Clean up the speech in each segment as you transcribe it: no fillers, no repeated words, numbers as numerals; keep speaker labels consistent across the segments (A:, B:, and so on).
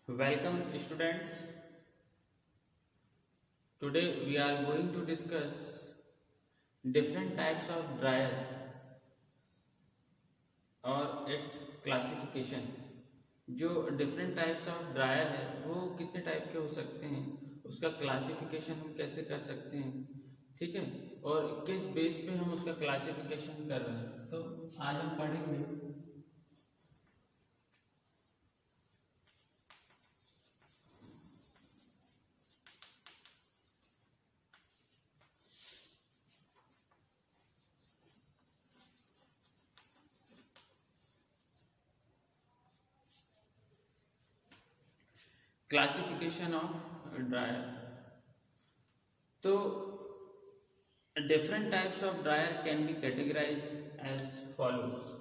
A: Welcome students. Today we are going to discuss different types of dryer और its classification. जो different types of dryer है वो कितने type के हो सकते हैं, उसका क्लासिफिकेशन हम कैसे कर सकते हैं, ठीक है, और किस बेस पे हम उसका क्लासिफिकेशन कर रहे हैं, तो आज हम पढ़ेंगे। Classification of dryer. तो different types of dryer can be categorized as follows.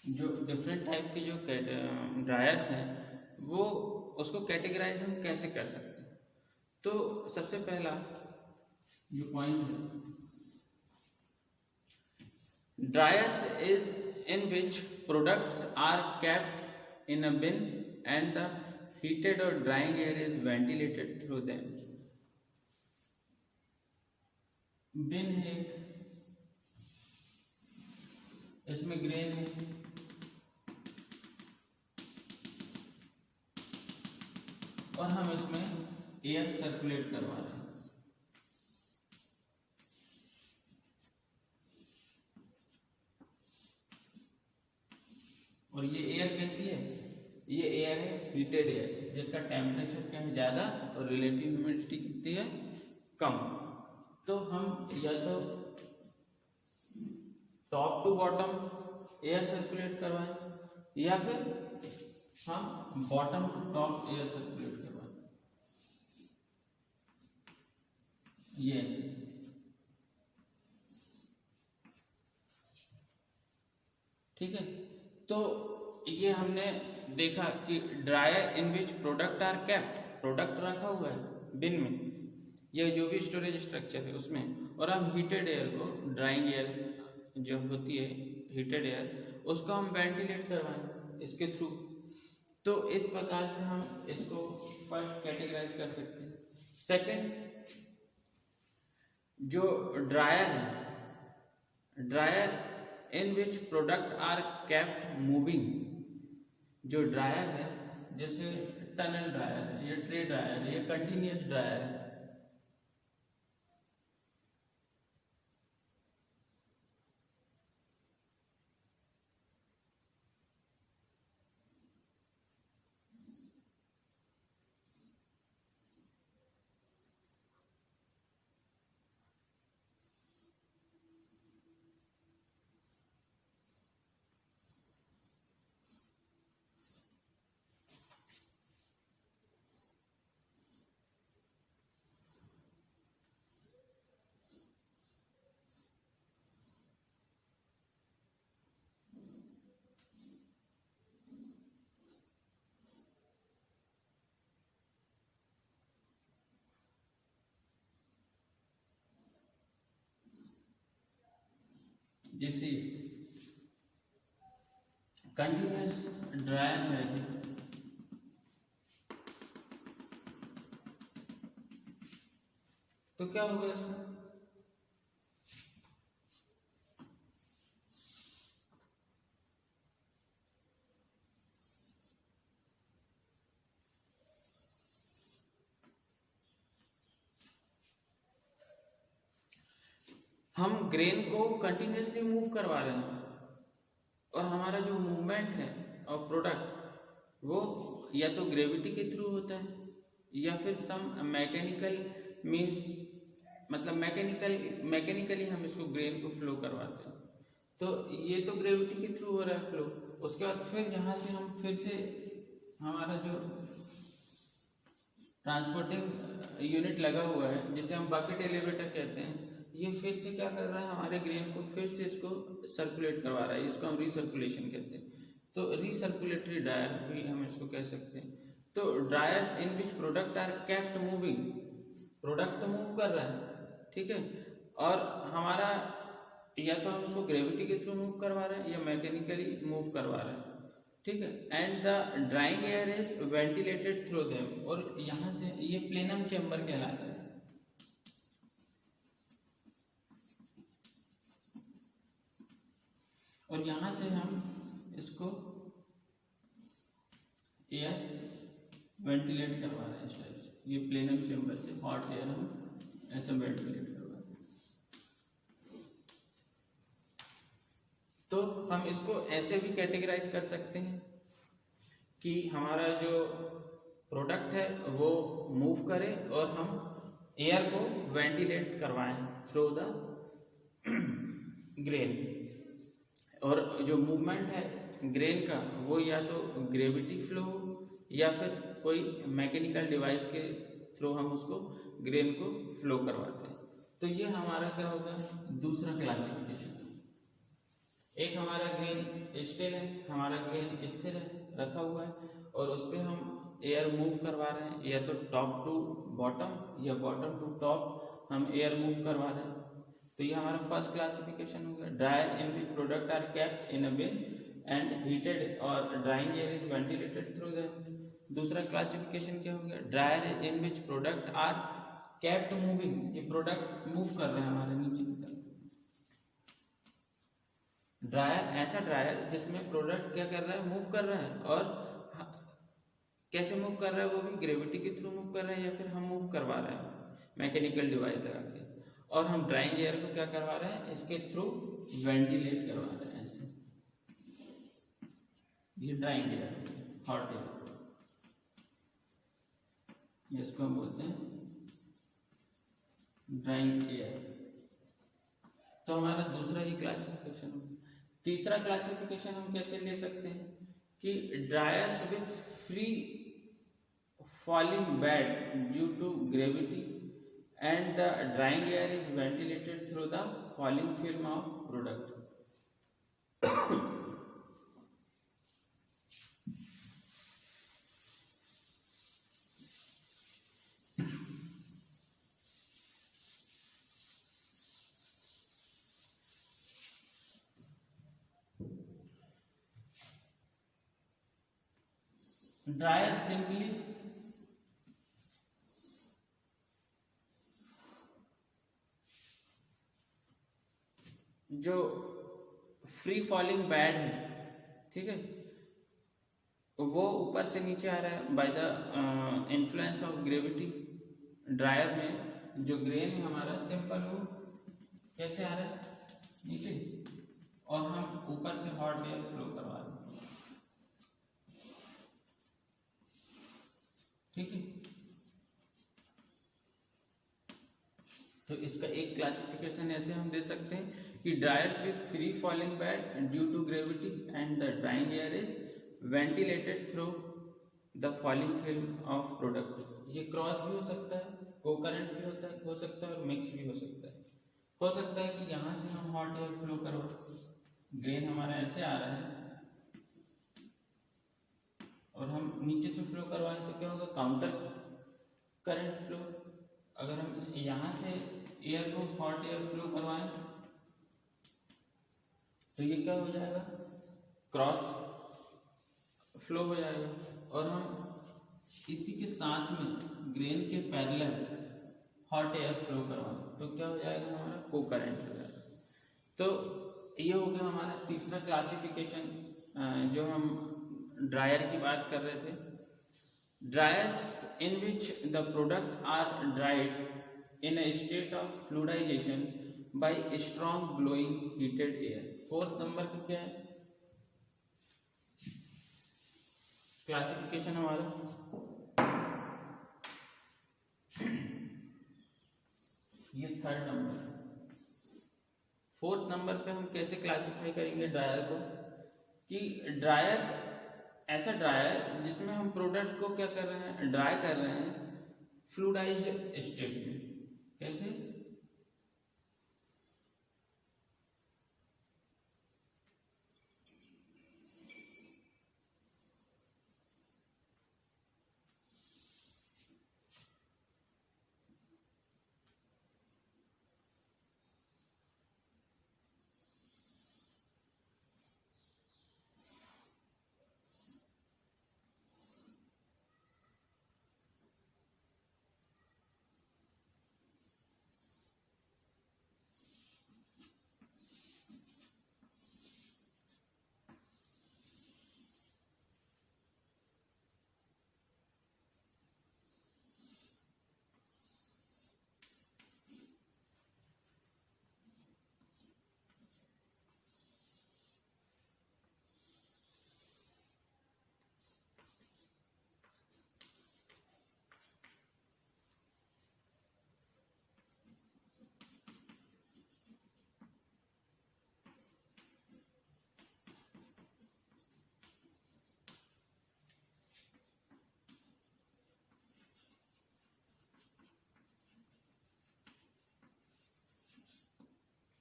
A: जो डिफरेंट टाइप के जो ड्रायर्स हैं वो उसको कैटेगराइज हम कैसे कर सकते हैं। तो सबसे पहला जो पॉइंट है, dryers is in which products are kept in a bin and the heated or drying air is ventilated through them. Bin है, इसमें ग्रेन है, और हम इसमें एयर सर्कुलेट करवा रहे हैं। और ये एयर कैसी है? ये एयर है हीटेड एयर, जिसका टेम्परेचर क्या है, ज़्यादा और रिलेटिव ह्यूमिडिटी कितनी है, कम। तो हम या तो top to bottom air circulate करवाएं या फिर हम bottom to top air circulate करवाएं, ये ऐसे। ठीक है, तो ये हमने देखा कि dryer in which product are kept, product रखा हुआ है बिन में, ये जो भी स्टोरेज स्ट्रक्चर है उसमें, और हम हीटेड एयर को, ड्राइंग एयर जो होती है हीटेड एयर, उसको हम वेंटिलेट करवाएं इसके थ्रू। तो इस प्रकार से हम इसको फर्स्ट कैटेगराइज कर सकते हैं। सेकंड, जो ड्रायर है, dryer in which product are kept moving, जो ड्रायर है जैसे टनल ड्रायर है, ये ट्रे ड्रायर है, ये कंटिन्यूस ड्रायर है। जैसे कंटिन्यूस ड्रायर में तो क्या होगा इसमें, हम ग्रेन को कंटिन्यूसली मूव करवा रहे हैं, और हमारा जो मूवमेंट है और प्रोडक्ट वो या तो ग्रेविटी के थ्रू होता है या फिर सम मैकेनिकल मींस, मतलब मैकेनिकली हम इसको ग्रेन को फ्लो करवाते हैं। तो ये तो ग्रेविटी के थ्रू हो रहा है फ्लो, उसके बाद फिर यहाँ से हम फिर से हमारा जो ट्रांसपोर्टिंग यूनिट लगा हुआ है जिसे हम बकेट एलिवेटर कहते हैं, ये फिर से क्या कर रहा है, हमारे ग्रेन को फिर से इसको सर्कुलेट करवा रहा है, इसको हम रिसर्कुलेशन कहते हैं। तो रिसर्कुलेटरी ड्रायर भी हम इसको कह सकते हैं। तो dryers in which product are kept moving, product तो मूव कर रहा है, ठीक है, और हमारा या तो हम उसको ग्रेविटी के थ्रू मूव करवा रहे हैं या मैकेनिकली मूव करवा रहे हैं, ठीक है। And the drying air is ventilated through them, और यहाँ से ये प्लेनम चेम्बर कहलाता है। और यहाँ से हम इसको एयर वेंटिलेट करवा रहे हैं इस टाइप से, ये प्लेनम चेम्बर से हॉट एयर हम ऐसे वेंटिलेट करवा रहे हैं। तो हम इसको ऐसे भी कैटेगराइज कर सकते हैं कि हमारा जो प्रोडक्ट है वो मूव करे और हम एयर को वेंटिलेट करवाएं थ्रू द ग्रेन, और जो मूवमेंट है ग्रेन का वो या तो ग्रेविटी फ्लो या फिर कोई मैकेनिकल डिवाइस के थ्रू हम उसको ग्रेन को फ्लो करवाते हैं। तो ये हमारा क्या होगा, दूसरा क्लासिफिकेशन। एक हमारा ग्रेन स्टिल है, हमारा ग्रेन स्थिर है, रखा हुआ है, और उस पर हम एयर मूव करवा रहे हैं, या तो टॉप टू बॉटम या बॉटम टू टॉप हम एयर मूव करवा रहे हैं। तो ये हमारा फर्स्ट क्लासिफिकेशन हो गया। Dryer in which product are kept in a bin and heated or drying air is ventilated through them. दूसरा क्लासिफिकेशन क्या हो गया, dryer in which product are kept moving, ये प्रोडक्ट मूव कर रहे हैं हमारे नीचे की तरफ। ड्रायर ऐसा ड्रायर जिसमें प्रोडक्ट क्या कर रहा है, मूव कर रहा है, और कैसे मूव कर रहा है, वो भी ग्रेविटी के थ्रू मूव कर रहा है या फिर हम मूव करवा रहे हैं मैकेनिकल डिवाइस लगा के, और हम ड्राइंग एयर को क्या करवा रहे हैं, इसके थ्रू वेंटिलेट करवा रहे हैं ऐसे। ये ड्राइंग एयर, हॉट एयर, इसको हम बोलते हैं ड्राइंग एयर। तो हमारा दूसरा ही क्लासिफिकेशन हो। तीसरा क्लासिफिकेशन हम कैसे ले सकते हैं कि dryers with free falling bed due to gravity and the drying air is ventilated through the falling film of product. Dryer simply जो फ्री फॉलिंग बेड है, ठीक है, वो ऊपर से नीचे आ रहा है by the influence of gravity. Dryer में जो ग्रेन है हमारा सिंपल, वो कैसे आ रहा है, नीचे, और हम ऊपर से हॉट एयर फ्लो करवा रहे हैं, ठीक है। तो इसका एक क्लासिफिकेशन ऐसे हम दे सकते हैं कि dryers with free falling bed due to gravity and the drying air is ventilated through the falling film of product. ये क्रॉस भी हो सकता है, कोकरेंट भी हो सकता है, और मिक्स भी हो सकता है। हो सकता है कि यहाँ से हम हॉट एयर फ्लो करवा, ग्रेन हमारा ऐसे आ रहा है और हम नीचे से फ्लो करवाएं तो क्या होगा, काउंटर करंट फ्लो। अगर हम यहाँ से एयर को हॉट एयर फ्लो करवाएं तो ये क्या हो जाएगा, क्रॉस फ्लो हो जाएगा, और हम इसी के साथ में ग्रेन के पैरेलल हॉट एयर फ्लो करवाएं तो क्या हो जाएगा, हमारा को करंट हो जाएगा। तो ये हो गया हमारा तीसरा क्लासिफिकेशन जो हम ड्रायर की बात कर रहे थे। Dryers in which the product are dried in a state of fluidization by strong blowing heated air. Fourth number पे क्या है क्लासिफिकेशन हमारा, ये थर्ड नंबर। फोर्थ नंबर पे हम कैसे क्लासिफाई करेंगे ड्रायर को, कि ड्रायर्स ऐसा ड्रायर जिसमें हम प्रोडक्ट को क्या कर रहे हैं, ड्राई कर रहे हैं फ्लूइडाइज्ड स्टेट में। कैसे?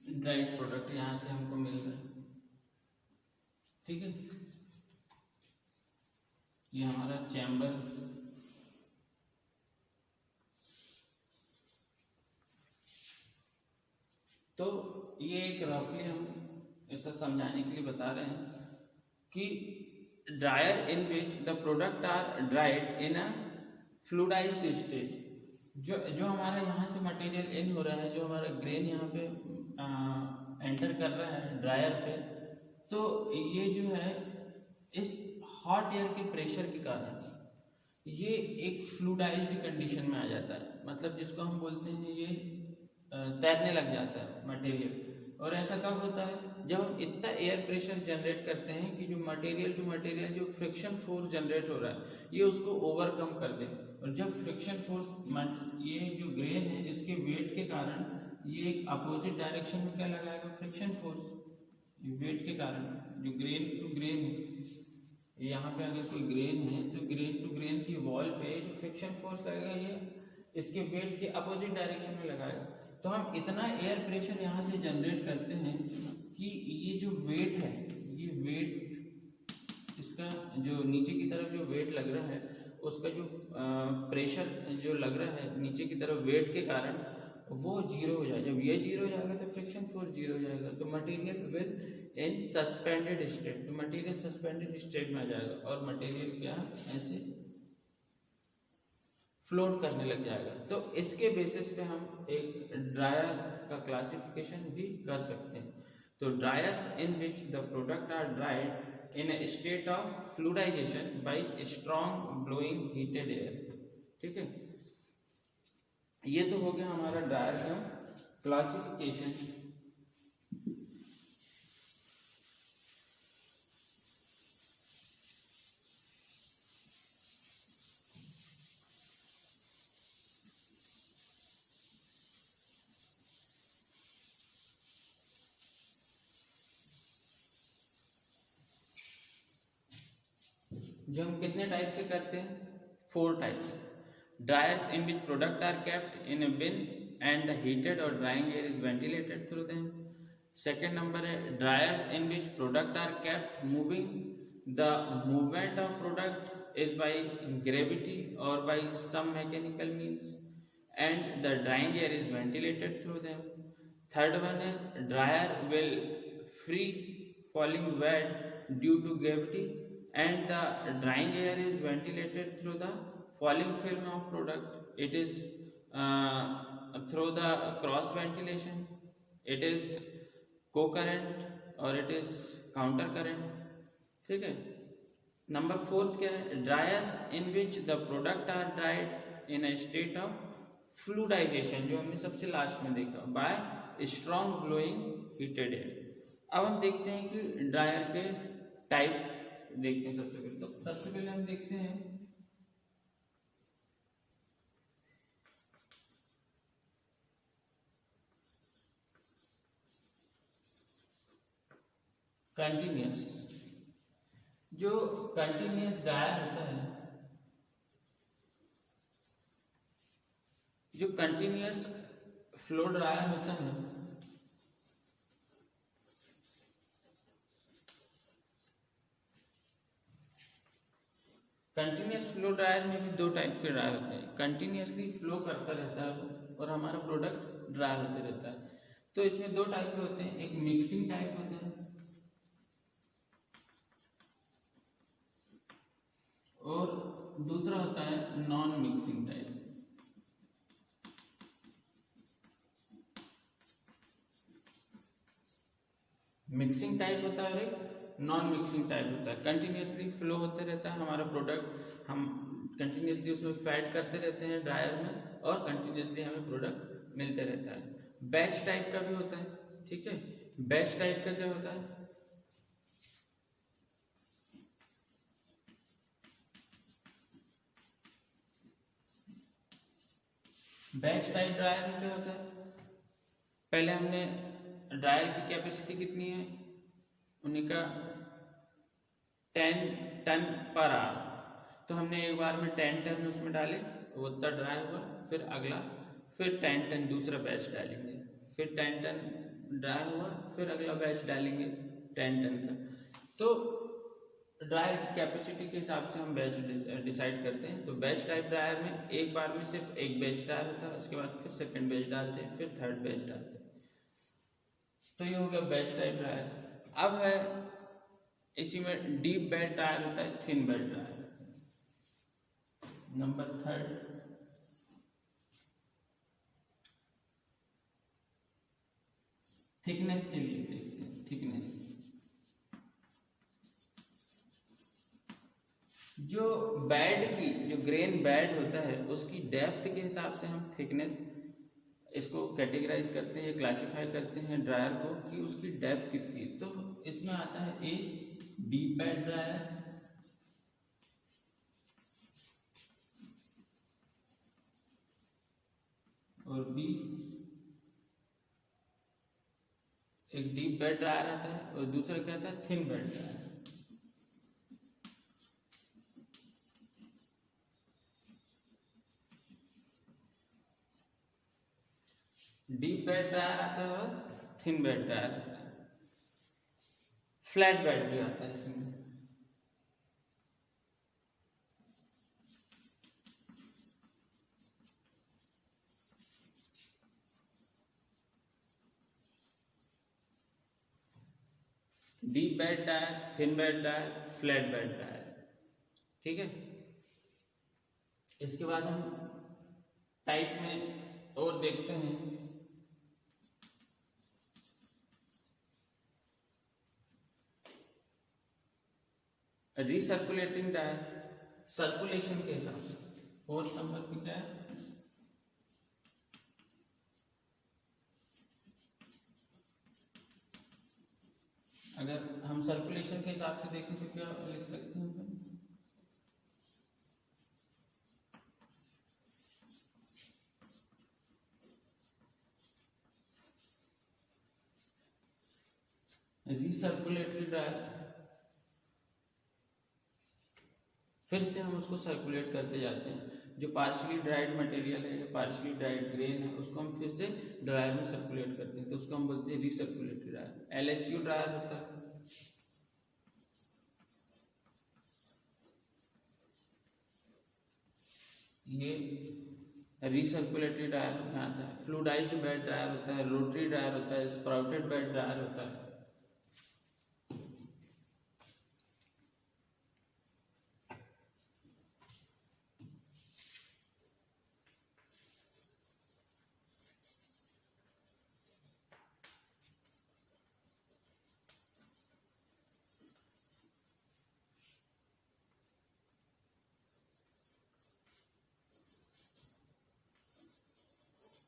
A: ड्राइड प्रोडक्ट यहाँ से हमको मिल रहा है, ठीक है। ये हमारा चैम्बर, तो ये एक रफली हम ऐसा समझाने के लिए बता रहे हैं कि dryer in which the product are dried in a fluidized state. जो हमारा यहाँ से मटेरियल इन हो रहा है, जो हमारा ग्रेन यहाँ पे एंटर कर रहा है ड्रायर पे, तो ये जो है इस हॉट एयर के प्रेशर के कारण ये एक फ्लूइडाइज्ड कंडीशन में आ जाता है, मतलब जिसको हम बोलते हैं ये तैरने लग जाता है मटेरियल। और ऐसा कब होता है? जब हम इतना एयर प्रेशर जनरेट करते हैं कि जो मटेरियल टू मटेरियल जो फ्रिक्शन फोर्स जनरेट हो रहा है ये उसको ओवरकम कर दे। और जब फ्रिक्शन फोर्स, ये जो ग्रेन है इसके वेट के कारण ये एक अपोजिट डायरेक्शन में क्या लगाएगा? Friction force. वेट के कारण जो ग्रेन टू ग्रेन है, यहाँ पे अगर कोई ग्रेन है तो ग्रेन टू ग्रेन की वॉल पे जो फ्रिक्शन फोर्स लगेगा ये इसके वेट के अपोजिट डायरेक्शन में लगाएगा। तो हम इतना एयर प्रेशर यहाँ से जनरेट करते हैं कि ये जो वेट है, ये वेट इसका जो नीचे की तरफ जो वेट लग रहा है उसका जो प्रेशर जो लग रहा है नीचे की तरफ वेट के कारण वो जीरो हो जाएगा। जब ये जीरो हो जाएगा तो फ्रिक्शन फोर्स जीरो हो जाएगा, तो material will in suspended state, तो मटेरियल सस्पेंडेड स्टेट में आ जाएगा और मटेरियल क्या ऐसे फ्लोट करने लग जाएगा। तो इसके बेसिस पे हम एक ड्रायर का क्लासिफिकेशन भी कर सकते हैं। तो dryers in which the product are dried in a state of fluidization by strong blowing heated air, ठीक है। ये तो हो गया हमारा ड्रायर का क्लासिफिकेशन। जो हम कितने टाइप से करते हैं? 4 टाइप से। Dryers in which product are kept in a bin and the heated or drying air is ventilated through them. Second number है dryers in which product are kept moving, the movement of product is by gravity or by some mechanical means and the drying air is ventilated through them. Third one है dryer will free falling wet due to gravity and the drying air is ventilated through the falling film of product. It is through the cross ventilation, it is co-current और it is counter current, ठीक है। Number 4 क्या है? Dryers in which the product are dried in a state of fluidization, जो हमने सबसे last में देखा, by strong blowing heated air. अब हम देखते हैं कि ड्रायर के टाइप देखते हैं। सबसे पहले तो सबसे पहले हम देखते हैं कंटिन्यूअस। जो कंटिन्यूअस ड्रायर होता है जो कंटिन्यूअस फ्लो ड्रायर होता है, कंटिन्यूअस फ्लो ड्रायर में भी दो टाइप के ड्रायर होते हैं। कंटिन्यूअसली फ्लो करता रहता है और हमारा प्रोडक्ट ड्राई होते रहता है। तो इसमें दो टाइप के होते हैं, एक मिक्सिंग टाइप होता है और दूसरा होता है non mixing type. Mixing type होता है और एक नॉन मिक्सिंग टाइप होता है। कंटिन्यूअसली फ्लो होते रहता है हमारा प्रोडक्ट, हम कंटिन्यूअसली उसमें फैट करते रहते हैं ड्रायर में और कंटिन्यूअसली हमें प्रोडक्ट मिलते रहता है। बैच टाइप का भी होता है, ठीक है। बैच टाइप का क्या होता है, बैच टाइप ड्रायर में क्या होता है, पहले हमने ड्रायर की कैपेसिटी कितनी है, उन्हीं का 10 टन पर आवर, तो हमने एक बार में 10 टन उसमें डाले, वो उतना ड्राई हुआ, फिर अगला फिर 10 टन दूसरा बैच डालेंगे, फिर 10 टन ड्राई हुआ, फिर अगला बैच डालेंगे 10 टन का। तो ड्रायर की कैपेसिटी के हिसाब से हम बैच डिसाइड करते हैं। तो बैच टाइप ड्रायर में एक बार में सिर्फ एक बैच ड्रायर होता है, उसके बाद फिर सेकंड बैच डालते हैं, फिर थर्ड बैच डालते हैं। तो ये हो गया बैच टाइप ड्रायर। अब है इसी में डीप बेड ड्रायर होता है, thin bed dryer. Number third, thickness के लिए देखते हैं। थिकनेस, जो बेड की जो ग्रेन बेड होता है उसकी डेप्थ के हिसाब से हम थिकनेस इसको कैटेगराइज करते हैं, क्लासिफाई करते हैं ड्रायर को कि उसकी डेप्थ कितनी है। तो इसमें आता है ए डीप बेड ड्रायर, और बी एक डीप बेड ड्रायर आता है, और दूसरा क्या आता है, thin bed dryer. Deep bed dryer आता है और थिन बेड ड्रायर आता है। फ्लैट बेड भी आता है इसमें। Deep bed dryer, thin bed dryer, flat bed dryer, ठीक है। इसके बाद हम टाइप में और देखते हैं। रिसर्कुलेटिंग ड्रायर, सर्कुलेशन के हिसाब से। फोर्थ नंबर पे क्या है, अगर हम सर्कुलेशन के हिसाब से देखें तो क्या लिख सकते हैं, रिसर्कुलेटरी ड्रायर, फिर से हम उसको सर्कुलेट करते जाते हैं। जो पार्शियली ड्राइड मटेरियल है या पार्शियली ड्राइड ग्रेन है उसको हम फिर से ड्रायर में सर्कुलेट करते हैं, तो उसको हम बोलते हैं रिसर्कुलेटरी ड्रायर। एलएसयू ड्रायर होता है, ये रिसर्कुलेटरी ड्रायर में आता है। फ्लूइडाइज्ड बेड ड्रायर होता है, रोटरी ड्रायर होता है, स्प्राउटेड बेड ड्रायर होता है।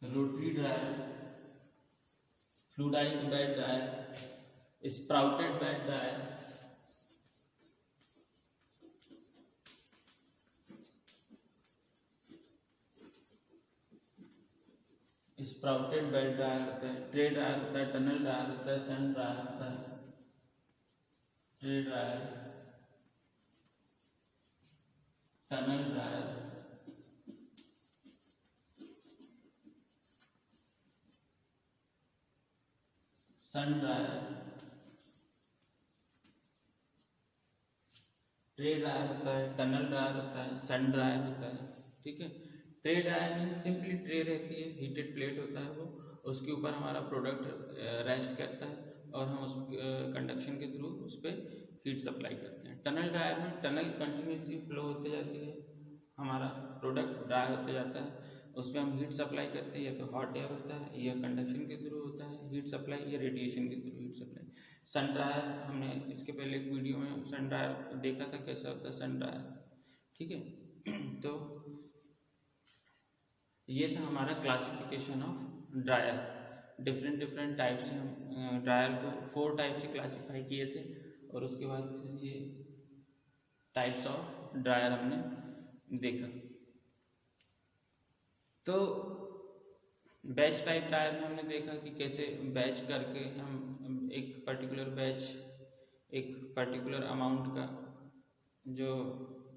A: Rotary dryer, fluidized bed dryer, sprouted bed dryer, sprouted bed dryer होता है, ट्रे ड्रायर होता है, टनल ड्रायर होता है, सन ड्रायर होता है, ट्रे ड्रायर, टनल ड्रायर, सन ड्रायर, ट्रे ड्रायर होता है, टनल ड्रायर होता है, सन ड्रायर होता है। ठीक है, ट्रे ड्रायर में सिंपली ट्रे रहती है, हीटेड प्लेट होता है वो, उसके ऊपर हमारा प्रोडक्ट रेस्ट करता है और हम उस कंडक्शन के थ्रू उस पर हीट सप्लाई करते हैं। टनल ड्रायर में टनल कंटिन्यूसली फ्लो होते जाती है, हमारा प्रोडक्ट ड्राई होते जाता है, उसमें हम हीट सप्लाई करते हैं, या तो हॉट एयर होता है या कंडक्शन के थ्रू होता है हीट सप्लाई, या रेडिएशन के थ्रू हीट सप्लाई। सन ड्रायर हमने इसके पहले एक वीडियो में सन ड्रायर देखा था कैसा होता है सन ड्रायर। ठीक है, तो ये था हमारा classification of dryer. Different type से हम ड्रायर को 4 टाइप से क्लासीफाई किए थे, और उसके बाद फिर ये टाइप्स ऑफ ड्रायर हमने देखा। तो बैच टाइप ड्रायर में हमने देखा कि कैसे बैच करके हम एक पर्टिकुलर बैच, एक पर्टिकुलर अमाउंट का, जो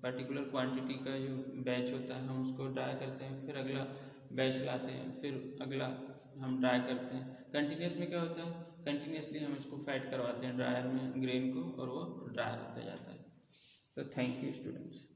A: पर्टिकुलर क्वांटिटी का जो बैच होता है हम उसको ड्राई करते हैं, फिर अगला बैच लाते हैं, फिर अगला हम ड्राई करते हैं। कंटिन्यूस में क्या होता है, कंटिन्यूसली हम इसको फैट करवाते हैं ड्रायर में ग्रेन को, और वो ड्राई होता जाता है। तो थैंक यू स्टूडेंट्स।